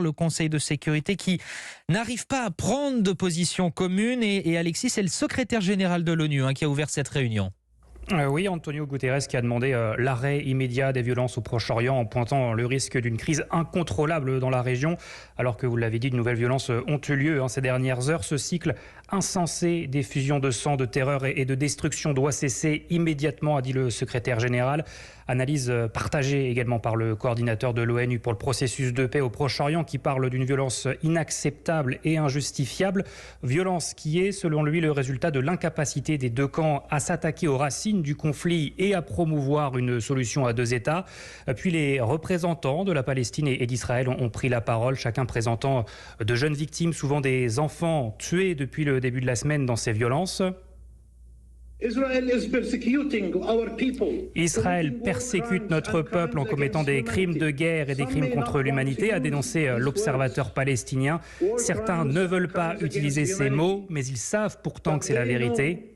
le Conseil de sécurité qui n'arrive pas à prendre de position commune. Et Alexis, c'est le secrétaire général de l'ONU qui a ouvert cette réunion. Oui, Antonio Guterres qui a demandé l'arrêt immédiat des violences au Proche-Orient en pointant le risque d'une crise incontrôlable dans la région. Alors que, vous l'avez dit, de nouvelles violences ont eu lieu ces dernières heures. Ce cycle insensé d'effusions de sang, de terreur et de destruction doit cesser immédiatement, a dit le secrétaire général. Analyse partagée également par le coordinateur de l'ONU pour le processus de paix au Proche-Orient qui parle d'une violence inacceptable et injustifiable. Violence qui est, selon lui, le résultat de l'incapacité des deux camps à s'attaquer aux racines du conflit et à promouvoir une solution à deux États. Puis les représentants de la Palestine et d'Israël ont pris la parole, chacun présentant de jeunes victimes, souvent des enfants tués depuis le début de la semaine dans ces violences. Israël persécute notre peuple en commettant des crimes de guerre et des crimes contre l'humanité, a dénoncé l'observateur palestinien. Certains ne veulent pas utiliser ces mots, mais ils savent pourtant que c'est la vérité.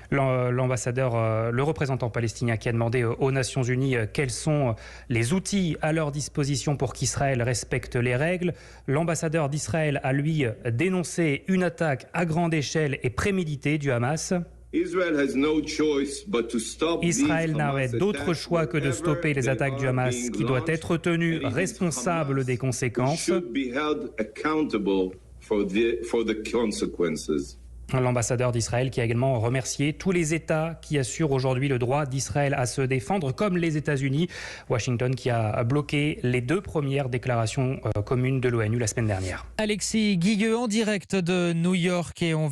L'ambassadeur, le représentant palestinien qui a demandé aux Nations Unies quels sont les outils à leur disposition pour qu'Israël respecte les règles. L'ambassadeur d'Israël a lui dénoncé une attaque à grande échelle et préméditée du Hamas. Israël n'aurait d'autre choix que de stopper les attaques du Hamas, qui doit être tenu responsable des conséquences. L'ambassadeur d'Israël qui a également remercié tous les États qui assurent aujourd'hui le droit d'Israël à se défendre, comme les États-Unis. Washington qui a bloqué les 2 premières déclarations communes de l'ONU la semaine dernière. Alexis Guilleux en direct de New York et on